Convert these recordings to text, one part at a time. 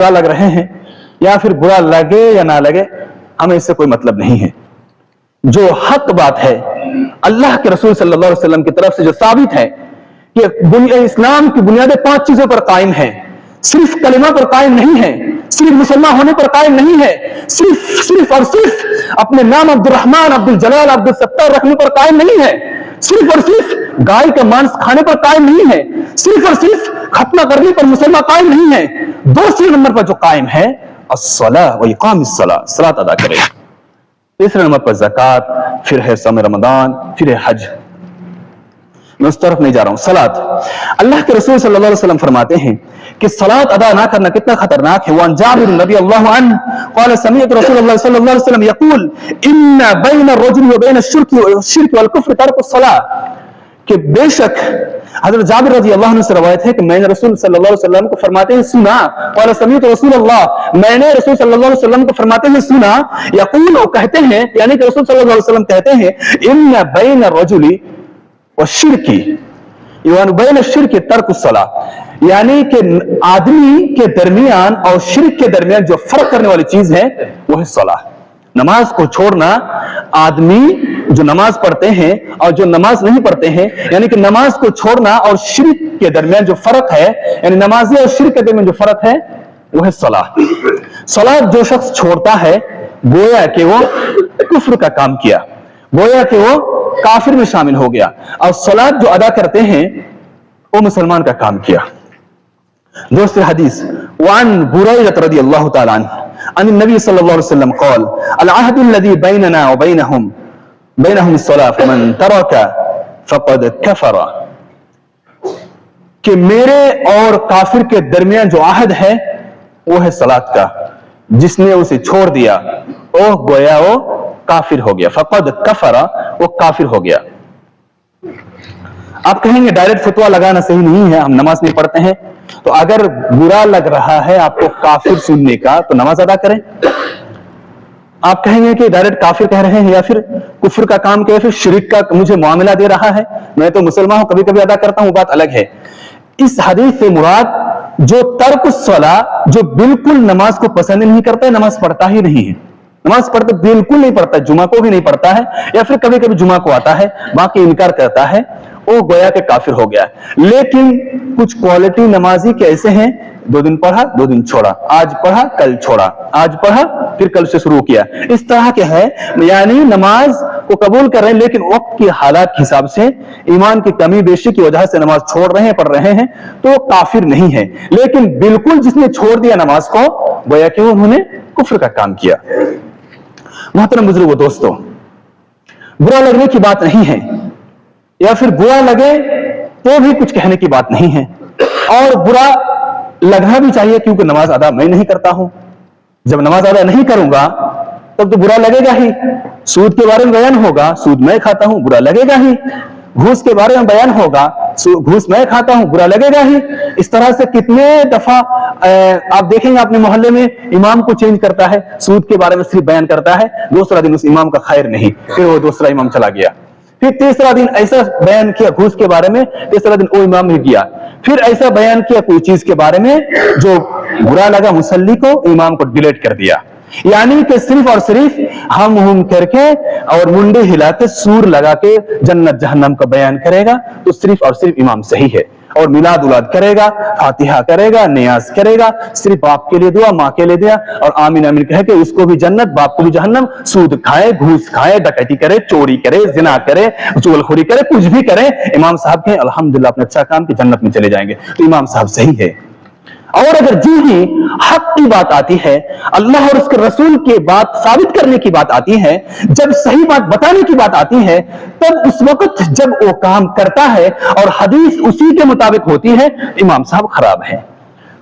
बुरा लग रहे हैं या फिर बुरा लगे या ना लगे, हमें इससे कोई मतलब नहीं है। जो हक बात है अल्लाह के रसूल सल्लल्लाहु अलैहि वसल्लम की तरफ से जो साबित है कि इस्लाम की बुनियादें 5 चीजों पर कायम है, सिर्फ कलिमा पर कायम नहीं है, सिर्फ मुसलमान होने पर कायम नहीं है, सिर्फ और सिर्फ अपने नाम अब्दुल रहमान, अब्दुल जलाल, अब्दुल सत्तार रखने पर कायम नहीं है, सिर्फ और सिर्फ गाय का मांस खाने पर कायम नहीं है, सिर्फ और सिर्फ खतना करने पर मुसलमान कायम नहीं है। दूसरे नंबर पर जो कायम है अस्सलाह व इकामिस्सलाह, सलात अदा करे। तीसरे नंबर पर ज़कात, फिर है सम रमदान, फिर है हज। मैं उस तरफ नहीं जा रहा हूं। सलात, अल्लाह के रसूल सल्लल्लाहु अलैहि वसल्लम फरमाते हैं कि सलात अदा ना करना कितना खतरनाक है। वन जाबिर रज़ियल्लाहु अन्हु क़ाल समिअतु रसूलुल्लाह सल्लल्लाहु अलैहि वसल्लम यक़ूल इन्ना बैन अर्रजुल व बैन अश-शिर्क वल कुफ्र तर्कुस सलाह, कि बेशक हज़रत जाबिर रज़ियल्लाहु अन्हु से रवायत है कि मैंने रसूल सल्लल्लाहु अलैहि वसल्लम को फरमाते हैं सुना, क़ाल समिअतु रसूलल्लाह, मैंने रसूल सल्लल्लाहु अलैहि वसल्लम को फरमाते हैं सुना, यक़ूल, वो कहते हैं, यानी कि रसूल सल्लल्लाहु अलैहि वसल्लम कहते हैं इन्ना बैन अर्रजुली व शिर्की व बैन अश-शिर्क तर्कुस सलाह, यानी कि आदमी के दरमियान और शिर्क के दरमियान जो फर्क करने वाली चीज है वो है सलाह। नमाज को छोड़ना, आदमी जो नमाज पढ़ते हैं और जो नमाज नहीं पढ़ते हैं, यानी कि नमाज को छोड़ना और शिर्क के दरमियान जो फर्क है, यानी नमाजी और शिर्क के दरमियान जो फर्क है वो है सलाह। सलाह जो शख्स छोड़ता है गोया कि वो कुफ्र का काम किया, गोया कि वो काफिर में शामिल हो गया, और सलात जो अदा करते हैं वो मुसलमान का काम किया। दोस्त हदीस वान बुरैरह रज़ियल्लाहु तआला अन्हु नबी सल्लल्लाहु अलैहि वसल्लम क़ाल अल अहदु अल्लज़ी बैनना व बैनहुम अस्सलाह फमन तरका फक़द कफ़रा, कि मेरे और काफिर के दरमियान जो आहद है वो है सलात का, जिसने उसे छोड़ दिया ओ गोया वो काफिर हो गया। फक़द कफ़रा, वो काफिर हो गया। आप कहेंगे डायरेक्ट फतवा लगाना सही नहीं है, हम नमाज नहीं पढ़ते हैं, तो अगर बुरा लग रहा है आपको काफिर सुनने का तो नमाज अदा करें। आप कहेंगे कि डायरेक्ट काफिर कह रहे हैं या फिर कुफ्र का काम किया, फिर शिरक का मुझे मामला दे रहा है, मैं तो मुसलमान हूं, कभी कभी अदा करता हूं, बात अलग है। इस हदीस से मुराद जो तर्कुस सलाह, जो बिल्कुल नमाज को पसंद नहीं करता है, नमाज पढ़ता ही नहीं है, नमाज पढ़ते बिल्कुल नहीं पढ़ता, जुमा को भी नहीं पढ़ता है, या फिर कभी कभी जुमा को आता है बाकी इनकार करता है, वो गोया के काफिर हो गया। लेकिन कुछ क्वालिटी नमाजी के ऐसे हैं, 2 दिन पढ़ा 2 दिन छोड़ा, आज पढ़ा कल छोड़ा, आज पढ़ा फिर कल से शुरू किया, इस तरह के हैं, यानी नमाज को कबूल कर रहे हैं लेकिन वक्त की हालात के हिसाब से, ईमान की कमी बेशी की वजह से नमाज छोड़ रहे हैं, पढ़ रहे हैं, तो काफिर नहीं है। लेकिन बिल्कुल जिसने छोड़ दिया नमाज को, गोया कि उन्होंने कुफ्र का काम किया। मोहतरम बुजुर्गों, दोस्तों, बुरा लगने की बात नहीं है, या फिर बुरा लगे तो भी कुछ कहने की बात नहीं है, और बुरा लगना भी चाहिए, क्योंकि नमाज अदा मैं नहीं करता हूं। जब नमाज अदा नहीं करूंगा तब तो बुरा लगेगा ही। सूद के बारे में बयान होगा, सूद मैं खाता हूं, बुरा लगेगा ही। घूस के बारे में बयान होगा, घूस मैं खाता हूं, बुरा लगेगा ही। इस तरह से कितने दफा आप देखेंगे अपने मोहल्ले में इमाम को चेंज करता है, सूद के बारे में सिर्फ बयान करता है, दूसरा दिन उस इमाम का खैर नहीं, फिर वो दूसरा इमाम चला गया, फिर तीसरा दिन ऐसा बयान किया घूस के बारे में, तीसरा दिन वो इमाम ही गया, फिर ऐसा बयान किया कोई चीज के बारे में जो बुरा लगा मुसल्ली को, इमाम को डिलीट कर दिया। यानी कि सिर्फ और सिर्फ हम करके और मुंडे हिला के सूर लगा के जन्नत जहन्नम का बयान करेगा तो सिर्फ और सिर्फ इमाम सही है, और मिलाद उलाद करेगा, फातिहा करेगा, नियाज करेगा, सिर्फ बाप के लिए दुआ, माँ के लिए दिया, और आमीन आमीन कह के उसको भी जन्नत, बाप को भी जहन्नम, सूद खाए, घूस खाए, डकैती करे, चोरी करे, जिना करे, चुगलखोरी करे, कुछ भी करे, इमाम साहब के अल्हम्दुलिल्लाह अपने अच्छा काम की जन्नत में चले जाएंगे, तो इमाम साहब सही है। और अगर जी ही हक की बात आती है, अल्लाह और उसके रसूल की बात साबित करने की बात आती है, जब सही बात बताने की बात आती है, तब उस वक्त जब वो काम करता है और हदीस उसी के मुताबिक होती है, इमाम साहब खराब है।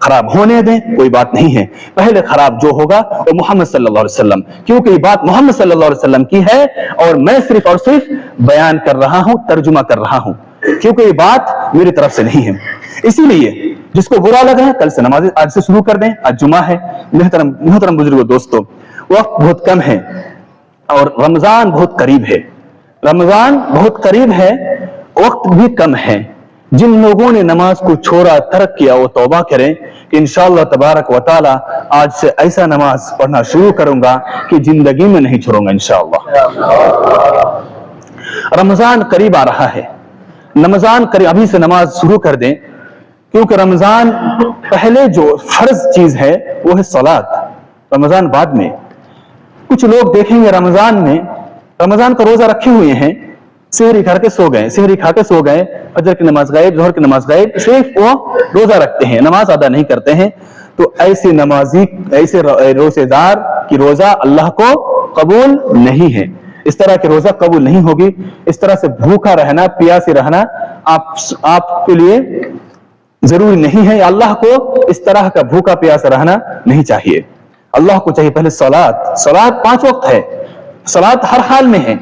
खराब होने दें, कोई बात नहीं है, पहले खराब जो होगा वो मोहम्मद सल्लल्लाहु अलैहि वसल्लम, क्योंकि ये बात मोहम्मद सल्लल्लाहु अलैहि वसल्लम की है और मैं सिर्फ और सिर्फ बयान कर रहा हूं, तर्जुमा कर रहा हूं, क्योंकि ये बात मेरी तरफ से नहीं है। इसीलिए जिसको बुरा लग रहा है कल से नमाज आज से शुरू कर दें, आज जुमा है। मोहतरम बुजुर्गों, दोस्तों, वक्त बहुत कम है और रमजान बहुत करीब है, रमजान बहुत करीब है, वक्त भी कम है, जिन लोगों ने नमाज को छोड़ा, तर्क किया, वो तौबा करें कि इंशाअल्लाह तबारक व तआला आज से ऐसा नमाज पढ़ना शुरू करूंगा कि जिंदगी में नहीं छोड़ूंगा इंशाअल्लाह। रमजान करीब आ रहा है, रमजान करीब, अभी से नमाज शुरू कर दें, क्योंकि रमजान पहले जो फर्ज चीज है वो है सलात, रमजान बाद में। कुछ लोग देखेंगे रमजान में, रमजान का रोजा रखे हुए हैं, सेहरी करके सो गए, सेहरी खा के सो गए, फजर की नमाज गायब, जोहर की नमाज गायब, सिर्फ वो रोजा रखते हैं, नमाज अदा नहीं करते हैं। तो ऐसे नमाजी, ऐसे रोजेदार की रोजा अल्लाह को कबूल नहीं है, इस तरह की रोजा कबूल नहीं होगी। इस तरह से भूखा रहना, प्यासे रहना आपके लिए जरूरी नहीं है। अल्लाह को इस तरह का भूखा प्यासा रहना नहीं चाहिए। अल्लाह को चाहिए पहले सलात, सलात 5 वक्त है, सलात हर हाल में है,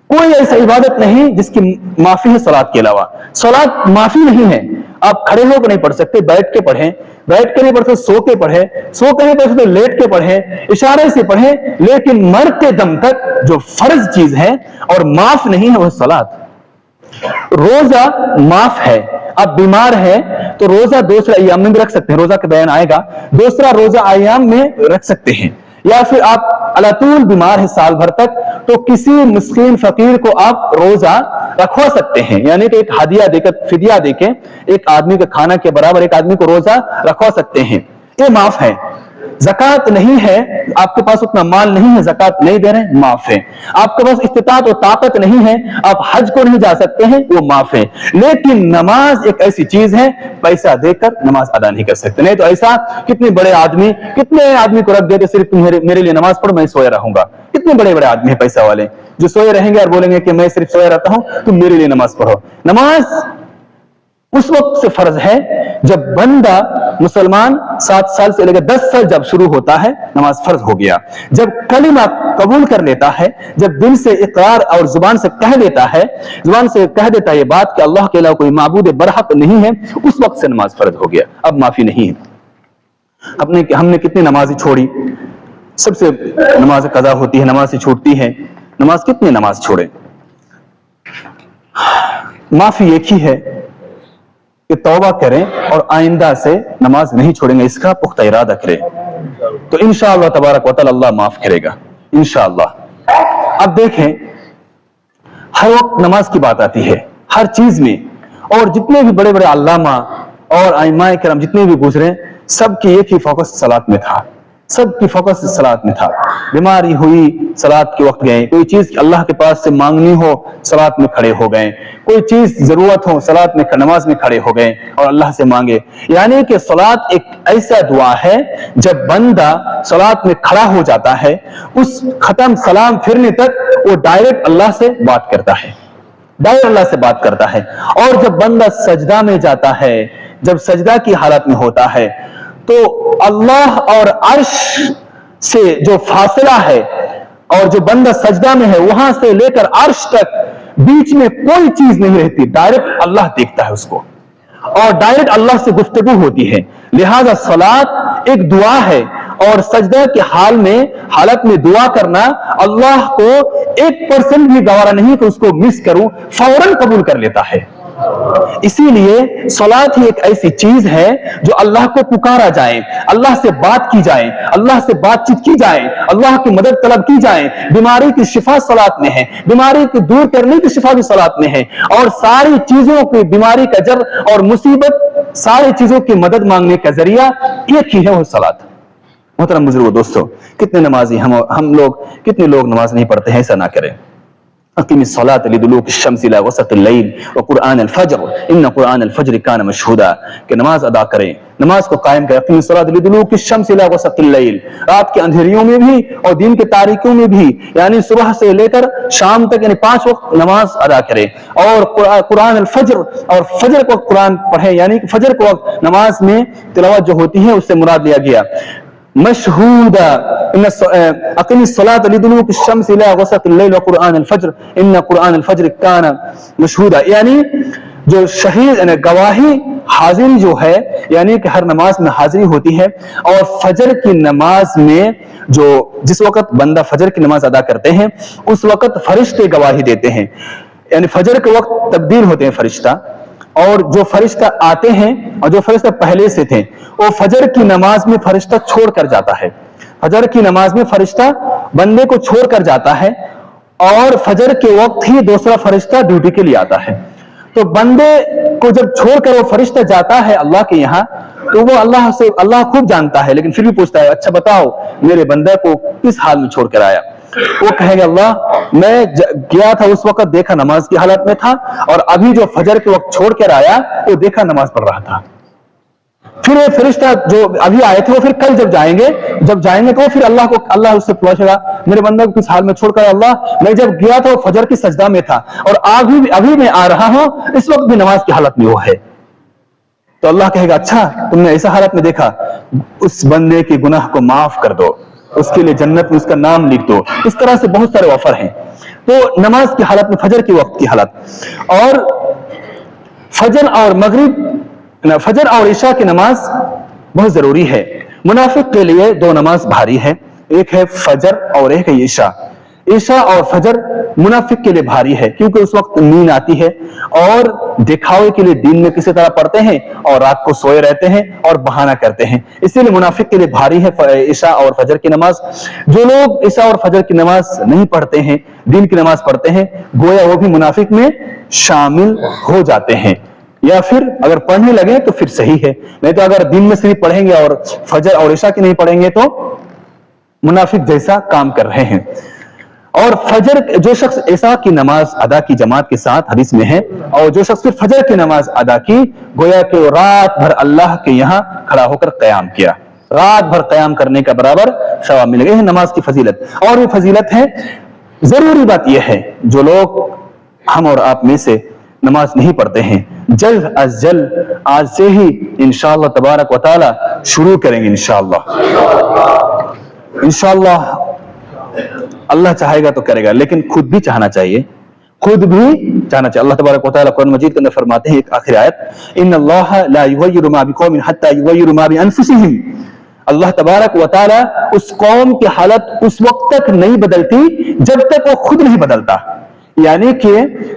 कोई ऐसा इबादत नहीं जिसकी माफी है सलात के अलावा। सलात माफी नहीं है, आप खड़े होकर नहीं पढ़ सकते, बैठ के पढ़ें, बैठ के नहीं पढ़ सकते सो के पढ़े, सो के नहीं पढ़ सकते लेट के पढ़े, इशारे से पढ़े, लेकिन मरते दम तक जो फर्ज चीज है और माफ नहीं है वो सलात। रोजा माफ है, आप बीमार है तो रोजा दूसरा अय्याम में भी रख सकते हैं, रोजा का बयान आएगा, दूसरा रोजा अय्याम में रख सकते हैं। या फिर आप अलातूल बीमार है साल भर तक, तो किसी मिस्कीन फकीर को आप रोजा रखवा सकते हैं, यानी कि एक हदिया देकर, फिदिया देकर एक आदमी के खाना के बराबर एक आदमी को रोजा रखवा सकते हैं, ये माफ है। ज़कात नहीं है, आपके पास उतना माल नहीं है, ज़कात नहीं दे रहे हैं, माफ है। आपके पास इस्तिताअत और ताकत नहीं है, आप हज को नहीं जा सकते हैं, वो माफ है। लेकिन नमाज एक ऐसी चीज है, पैसा देकर नमाज अदा नहीं कर सकते। नहीं तो ऐसा कितने बड़े आदमी, कितने आदमी को रख देते, सिर्फ तुम मेरे लिए नमाज पढ़ो, मैं सोया रहूंगा। कितने बड़े बड़े आदमी है पैसा वाले जो सोए रहेंगे और बोलेंगे कि मैं सिर्फ सोया रहता हूं, तुम मेरे लिए नमाज पढ़ो। नमाज उस वक्त से फर्ज है जब बंदा मुसलमान 7 साल से लेकर 10 साल जब शुरू होता है, नमाज फर्ज हो गया। जब कलिमा कबूल कर लेता है, जब दिल से इकरार और जुबान से कह देता है, जुबान से कह देता है ये बात कि अल्लाह के अलावा कोई माबूद बरहक नहीं है, उस वक्त से नमाज फर्ज हो गया, अब माफी नहीं है। हमने कितनी नमाजें छोड़ी, सबसे नमाज कज़ा होती है, नमाज से छूटती है, नमाज कितनी नमाज छोड़े। माफी एक ही है कि तौबा करें और आइंदा से नमाज नहीं छोड़ेंगे, इसका पुख्ता इरादा करें, तो इंशाअल्लाह तबारक व तआला अल्लाह माफ करेगा इंशाअल्लाह। अब देखें, हर वक्त नमाज की बात आती है हर चीज में, और जितने भी बड़े बड़े अल्लामा और आइमाए किराम जितने भी गुजरे, सबकी एक ही फोकस सलात में था, सबकी फोकस सलात में था। बीमारी हुई सलात के वक्त गए, कोई चीज अल्लाह के पास से मांगनी हो सलात में खड़े हो गए, कोई चीज जरूरत हो सलात में नमाज में खड़े हो गए और अल्लाह से मांगे। यानी कि सलात एक ऐसा दुआ है, जब बंदा सलात में खड़ा हो जाता है, उस खत्म सलाम फिरने तक वो डायरेक्ट अल्लाह से बात करता है, डायरेक्ट अल्लाह से बात करता है। और जब बंदा सजदा में जाता है, जब सजदा की हालत में होता है, तो अल्लाह और अर्श से जो फासला है, और जो बंदा सजदा में है वहां से लेकर अर्श तक बीच में कोई चीज नहीं रहती, डायरेक्ट अल्लाह देखता है उसको और डायरेक्ट अल्लाह से गुफ्तगू होती है। लिहाजा सलात एक दुआ है, और सजदा के हालत में दुआ करना अल्लाह को 1% भी गवारा नहीं कि उसको मिस करूं, फौरन कबूल कर लेता है। इसीलिए सलात ही एक ऐसी चीज है जो अल्लाह को पुकारा जाए, अल्लाह से बात की जाए, अल्लाह से बातचीत की जाए, अल्लाह की मदद तलब की जाए। बीमारी की शिफा सलात में है, बीमारी को दूर करने की शिफा भी सलात में है, और सारी चीजों की बीमारी का जर और मुसीबत, सारी चीजों की मदद मांगने का जरिया एक ही है, वो सलात। मोहतरम बुजुर्गों, दोस्तों, कितने नमाजी हम लोग, कितने लोग नमाज नहीं पढ़ते हैं, ऐसा ना करें। अक़ीमिस्सलात लिदुलूकी शम्सी इला ग़सक़िल लैल व क़ुरआनल फ़ज्र इन्न क़ुरआनल फ़ज्र कान मशहूदा, कि नमाज अदा करें, नमाज को कायम करें। अक़ीमिस्सलात लिदुलूकी शम्सी इला ग़सक़िल लैल, रात के अंधेरियों में भी और दिन के तारीकियों में भी, यानी सुबह से लेकर शाम तक, यानी 5 वक्त नमाज अदा करें। और क़ुरआनल फ़ज्र, और फजर को कुरान पढ़ें, यानी कि फजर को वक्त नमाज में तिलावत जो होती है उससे मुराद लिया गया। मशहूदा अक़ीमिस्सलात लिदुलूकी शम्सी इला ग़सक़िल लैल व क़ुरआनल फ़ज्र इन्न क़ुरआनल फ़ज्र कान मशहूदा, यानी जो शहीद गवाही हाजिरी जो है, यानी कि हर नमाज में हाजिरी होती है। और फजर की नमाज में जिस वक्त बंदा फजर की नमाज अदा करते हैं, उस वक्त फरिश्ते गवाही देते हैं, यानी फजर के वक्त तब्दील होते हैं फरिश्ता, اور جو فرشتہ آتے ہیں اور جو فرشتہ پہلے سے تھے وہ فجر کی نماز میں فرشتہ چھوڑ کر جاتا ہے. فجر کی نماز میں فرشتہ بندے کو چھوڑ کر جاتا ہے اور فجر کے وقت ہی دوسرا فرشتہ ڈیوٹی کے لیے آتا ہے. تو بندے کو جب چھوڑ کر وہ فرشتہ جاتا ہے اللہ کے یہاں تو وہ اللہ خوب جانتا ہے، لیکن پھر بھی پوچھتا ہے اچھا بتاؤ میرے بندہ کو کس حال میں چھوڑ کر آیا؟ وہ کہے گا اللہ میں گیا تھا اس وقت دیکھا نماز کی حالت میں تھا، اور ابھی جو فجر کے وقت چھوڑ کر آیا وہ دیکھا نماز پڑھ رہا تھا. پھر وہ فرشتہ جو ابھی آئے تھے وہ پھر کل جب جائیں گے تو پھر اللہ اس سے پوچھے گا میرے بندہ کو کس حال میں چھوڑ کر؟ اللہ میں جب گیا تھا وہ فجر کی سجدہ میں تھا اور ابھی میں آ رہا ہوں اس وقت بھی نماز کی حالت میں وہ ہے. تو اللہ کہے گا اچھا تم نے ایسا حالت میں دیکھا، اس بندے کے گناہ کو معاف کر دو، اس کے لیے جنت میں اس کا نام لکھ دو. اس طرح سے بہت سارے آفر ہیں. تو نماز کی حالت میں فجر کے وقت کی حالت، اور فجر اور عشاء کی نماز بہت ضروری ہے. منافق کے لیے دو نماز بھاری ہے، ایک ہے فجر اور ایک ہے عشاء. عشاء اور فجر منافق کے لیے بھاری ہے کیونکہ اس وقت نیند آتی ہے اور دکھاوے کے لیے دین میں کسی طرح پڑھتے ہیں اور رات کو سوئے رہتے ہیں اور بہانہ کرتے ہیں، اسی لیے منافق کے لیے بھاری ہے عشاء اور فجر کی نماز. جو لوگ عشاء اور فجر کی نماز نہیں پڑھتے ہیں، دین کی نماز پڑھتے ہیں، گویا وہ بھی منافق میں شامل ہو جاتے ہیں. یا پھر اگر پڑھنے لگے تو پھر صحیح ہے، نہیں تو اگر دن میں صرف پڑھیں گے اور فجر اور عشاء کی نہیں پڑھیں گے تو منافق جیسا کام کر رہے ہیں. اور فجر جو شخص عشاء کی نماز ادا کی جماعت کے ساتھ حدیث میں ہے، اور جو شخص پھر فجر کی نماز ادا کی گویا کہ رات بھر اللہ کے یہاں کھڑا ہو کر قیام کیا، رات بھر قیام کرنے کا برابر ثواب ملے گا. یہ نماز کی فضیلت. اور یہ فضیلت ہے، ضروری بات یہ ہے جو لوگ ہم اور آپ میں سے نماز نہیں پڑھتے ہیں جلد از جلد آج سے ہی انشاءاللہ تبارک و تعالی شروع کریں گے. انشاءاللہ اللہ چاہے گا تو کرے گا، لیکن خود بھی چاہنا چاہیے. اللہ تبارک و تعالی قرآن مجید کے اندر فرماتے ہیں، ایک آخری آیت، ان اللہ لا یغیر ما بقوم حتی یغیر ما بانفسہم. اللہ تبارک و تعالی اس قوم کی حالت اس وقت تک نہیں بدلتی جب تک وہ خود نہیں بدلتا. یعنی کہ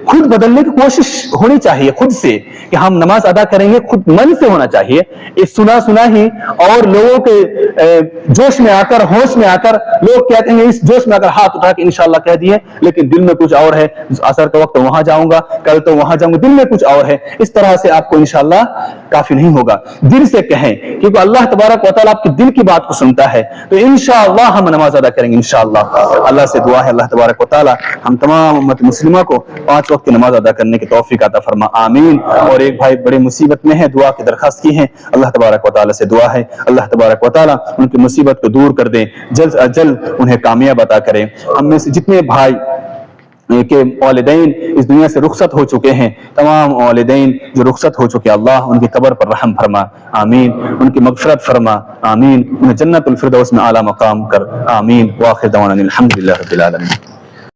خود بدلنے کی کوشش ہونی چاہیے خود سے، کہ ہم نماز ادا کریں گے، خود من سے ہونا چاہیے. اس سنا ہی اور لوگوں کے جوش میں آ کر، ہوش میں آ کر لوگ کہتے ہیں، اس جوش میں آ کر ہاتھ اٹھا کے انشاءاللہ کہہ دیے، لیکن دل میں کچھ اور ہے، عصر کا وقت وہاں جاؤں گا، کل تو وہاں جاؤں گا، دل میں کچھ اور ہے. اس طرح سے آپ کو انشاءاللہ کافی نہیں ہوگا. دل سے کہیں، کیونکہ اللہ تبارک و تعالیٰ آپ کی دل کی بات کو سنتا ہے. تو انشاءاللہ ہم نماز ادا کریں گے انشاءاللہ. اللہ سے دعا ہے اللہ تبارک و تعالیٰ ہم تمام امت مسلمہ کو 5 وقت کی نماز ادا کرنے کی توفیق عطا فرما، آمین. اور ایک بھائی بڑے مصیبت میں ہے، دعا کی درخواست کی ہے، اللہ تبارک و تعالیٰ سے دعا ہے اللہ تبارک و تعالیٰ ان کی مصیبت کو دور کر دیں، جلد از جلد انہیں کامیاب عطا کریں. ہم میں سے جتنے بھائی کہ والدین اس دنیا سے رخصت ہو چکے ہیں، تمام والدین جو رخصت ہو چکے، اللہ ان کی قبر پر رحم فرما، آمین. ان کی مغفرت فرما، آمین. انہیں جنت الفردوس میں اعلیٰ مقام کر، آمین. وآخر دعوانا الحمدللہ رب العالمین.